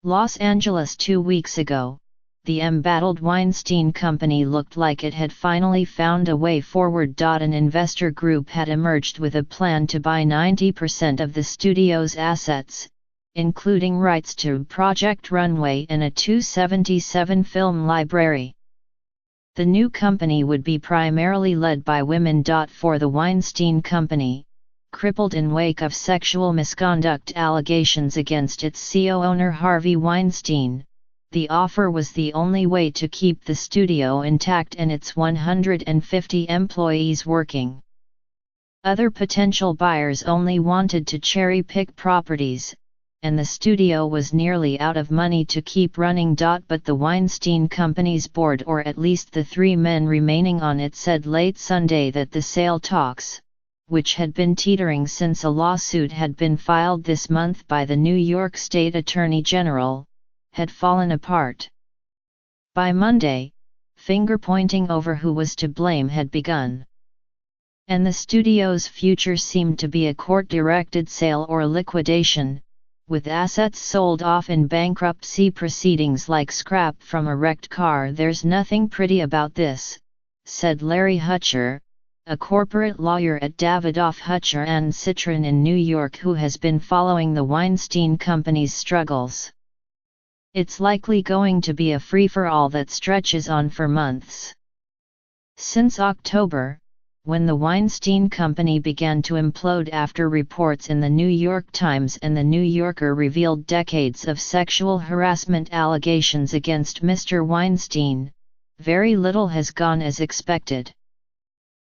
Los Angeles 2 weeks ago, the embattled Weinstein Company looked like it had finally found a way forward. An investor group had emerged with a plan to buy 90% of the studio's assets, including rights to Project Runway and a 277 film library. The new company would be primarily led by women. For the Weinstein Company, crippled in wake of sexual misconduct allegations against its CEO owner Harvey Weinstein, the offer was the only way to keep the studio intact and its 150 employees working. Other potential buyers only wanted to cherry-pick properties, and the studio was nearly out of money to keep running. But the Weinstein Company's board, or at least the 3 men remaining on it, said late Sunday that the sale talks, which had been teetering since a lawsuit had been filed this month by the New York State Attorney General, had fallen apart. By Monday, finger-pointing over who was to blame had begun. And the studio's future seemed to be a court-directed sale or liquidation, with assets sold off in bankruptcy proceedings like scrap from a wrecked car. "There's nothing pretty about this," said Larry Hutcher, a corporate lawyer at Davidoff Hutcher and Citron in New York who has been following the Weinstein Company's struggles. "It's likely going to be a free-for-all that stretches on for months." Since October, when the Weinstein Company began to implode after reports in the New York Times and the New Yorker revealed decades of sexual harassment allegations against Mr. Weinstein, very little has gone as expected.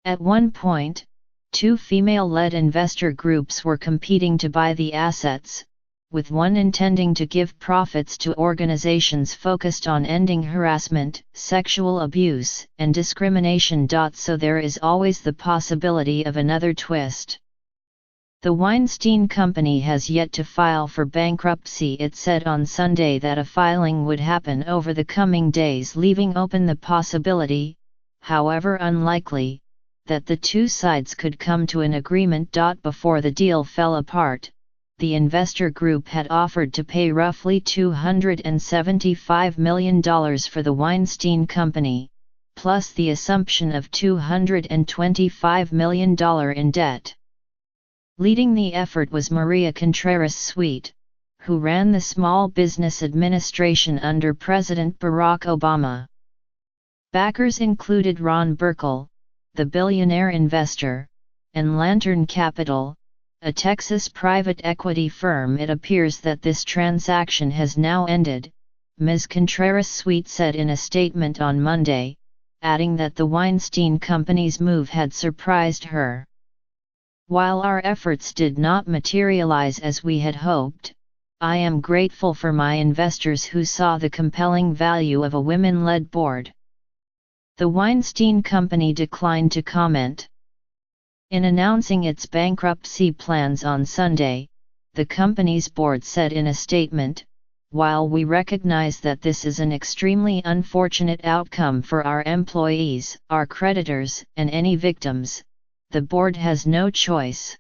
At one point, 2 female-led investor groups were competing to buy the assets, with one intending to give profits to organizations focused on ending harassment, sexual abuse, and discrimination. So there is always the possibility of another twist. The Weinstein Company has yet to file for bankruptcy. It said on Sunday that a filing would happen over the coming days, leaving open the possibility, however unlikely, that the 2 sides could come to an agreement. Before the deal fell apart, the investor group had offered to pay roughly $275 million for the Weinstein Company, plus the assumption of $225 million in debt. Leading the effort was Maria Contreras-Sweet, who ran the Small Business Administration under President Barack Obama. Backers included Ron Burkle, the billionaire investor, and Lantern Capital, a Texas private equity firm. "It appears that this transaction has now ended," Ms. Contreras-Sweet said in a statement on Monday, adding that the Weinstein Company's move had surprised her. "While our efforts did not materialize as we had hoped, I am grateful for my investors who saw the compelling value of a women-led board." The Weinstein Company declined to comment. In announcing its bankruptcy plans on Sunday, the company's board said in a statement, "While we recognize that this is an extremely unfortunate outcome for our employees, our creditors, and any victims, the board has no choice."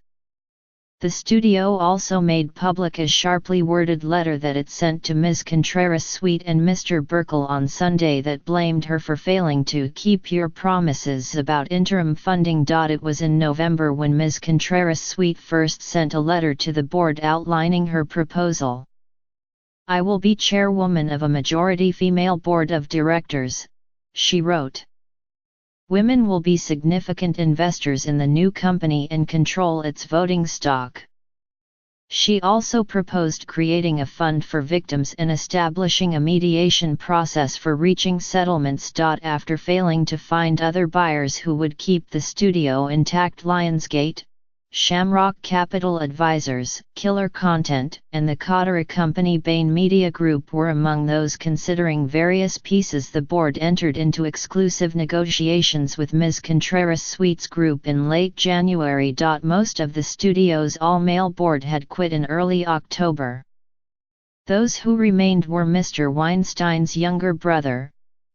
The studio also made public a sharply worded letter that it sent to Ms. Contreras-Sweet and Mr. Burkle on Sunday that blamed her for failing to keep your promises about interim funding. It was in November when Ms. Contreras-Sweet first sent a letter to the board outlining her proposal. "I will be chairwoman of a majority female board of directors," she wrote. "Women will be significant investors in the new company and control its voting stock." She also proposed creating a fund for victims and establishing a mediation process for reaching settlements. After failing to find other buyers who would keep the studio intact, Lionsgate, Shamrock Capital Advisors, Killer Content, and the Cotter Company Bain Media Group were among those considering various pieces. The board entered into exclusive negotiations with Ms. Contreras-Sweet's group in late January. Most of the studio's all-male board had quit in early October. Those who remained were Mr. Weinstein's younger brother,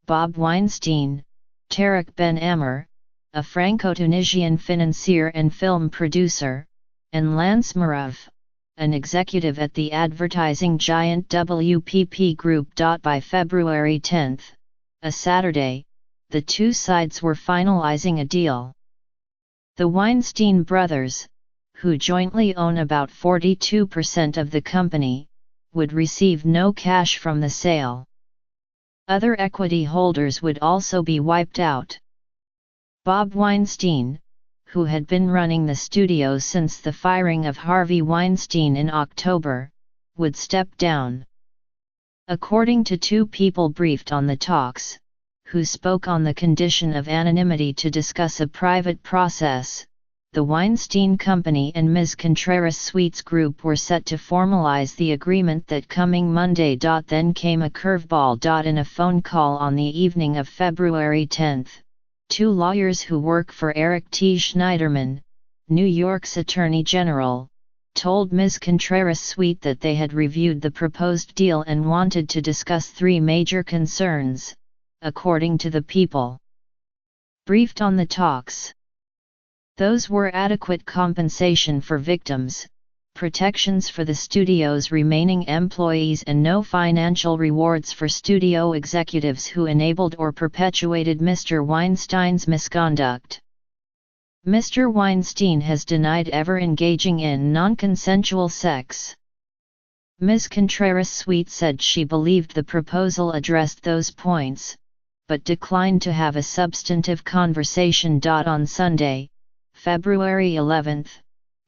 Bob Weinstein, Tarek Ben Amer, a Franco-Tunisian financier and film producer, and Lance Marov, an executive at the advertising giant WPP Group. By February 10, a Saturday, the two sides were finalizing a deal. The Weinstein brothers, who jointly own about 42% of the company, would receive no cash from the sale. Other equity holders would also be wiped out. Bob Weinstein, who had been running the studio since the firing of Harvey Weinstein in October, would step down. According to two people briefed on the talks, who spoke on the condition of anonymity to discuss a private process, the Weinstein Company and Ms. Contreras Sweets Group were set to formalize the agreement that coming Monday. Then came a curveball. In a phone call on the evening of February 10, two lawyers who work for Eric T. Schneiderman, New York's Attorney General, told Ms. Contreras Sweet that they had reviewed the proposed deal and wanted to discuss three major concerns, according to the people briefed on the talks. Those were adequate compensation for victims, protections for the studio's remaining employees, and no financial rewards for studio executives who enabled or perpetuated Mr. Weinstein's misconduct. Mr. Weinstein has denied ever engaging in non-consensual sex. Ms. Contreras Sweet said she believed the proposal addressed those points, but declined to have a substantive conversation. On Sunday, February 11,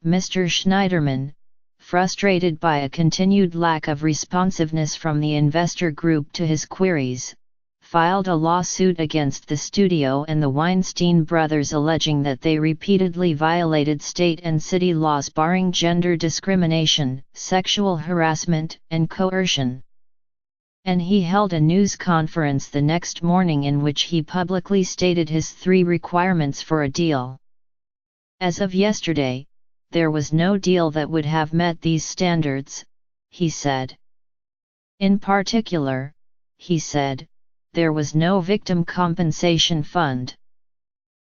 Mr. Schneiderman, frustrated by a continued lack of responsiveness from the investor group to his queries, filed a lawsuit against the studio and the Weinstein brothers, alleging that they repeatedly violated state and city laws barring gender discrimination, sexual harassment, and coercion. And he held a news conference the next morning in which he publicly stated his three requirements for a deal. As of yesterday, there was no deal that would have met these standards, he said. In particular, he said, there was no victim compensation fund.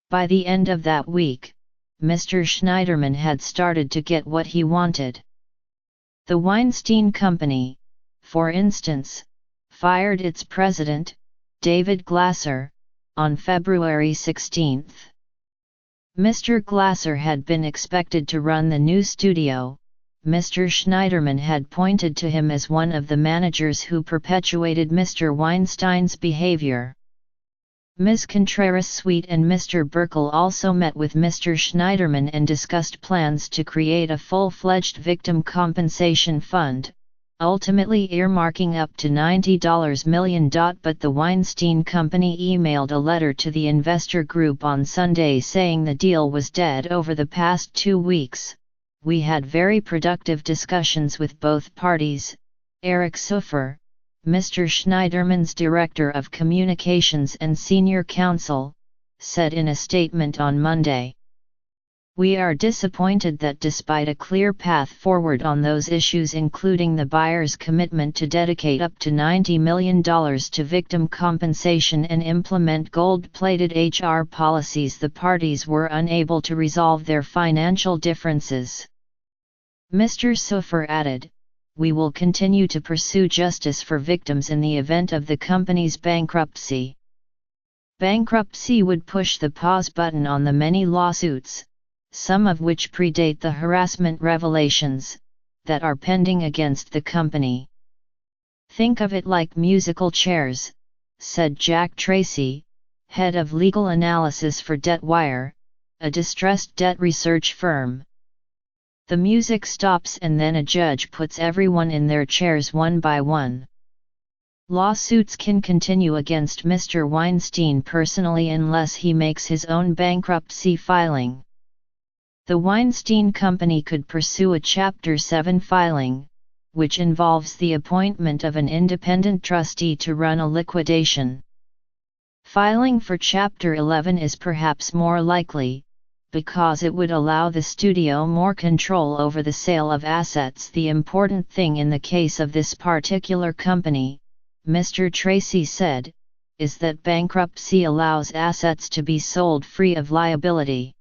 By the end of that week, Mr. Schneiderman had started to get what he wanted. The Weinstein Company, for instance, fired its president, David Glasser, on February 16. Mr. Glasser had been expected to run the new studio. Mr. Schneiderman had pointed to him as one of the managers who perpetuated Mr. Weinstein's behavior. Ms. Contreras Sweet and Mr. Burkle also met with Mr. Schneiderman and discussed plans to create a full-fledged victim compensation fund, ultimately earmarking up to $90 million. But the Weinstein Company emailed a letter to the investor group on Sunday saying the deal was dead. Over the past 2 weeks, we had very productive discussions with both parties, Eric Suffer, Mr. Schneiderman's Director of Communications and Senior Counsel, said in a statement on Monday. We are disappointed that despite a clear path forward on those issues, including the buyer's commitment to dedicate up to $90 million to victim compensation and implement gold-plated HR policies, the parties were unable to resolve their financial differences. Mr. Suffer added, we will continue to pursue justice for victims in the event of the company's bankruptcy. Bankruptcy would push the pause button on the many lawsuits, some of which predate the harassment revelations, that are pending against the company. Think of it like musical chairs, said Jack Tracy, head of legal analysis for DebtWire, a distressed debt research firm. The music stops and then a judge puts everyone in their chairs one by one. Lawsuits can continue against Mr. Weinstein personally unless he makes his own bankruptcy filing. The Weinstein Company could pursue a Chapter 7 filing, which involves the appointment of an independent trustee to run a liquidation. Filing for Chapter 11 is perhaps more likely, because it would allow the studio more control over the sale of assets. The important thing in the case of this particular company, Mr. Tracy said, is that bankruptcy allows assets to be sold free of liability.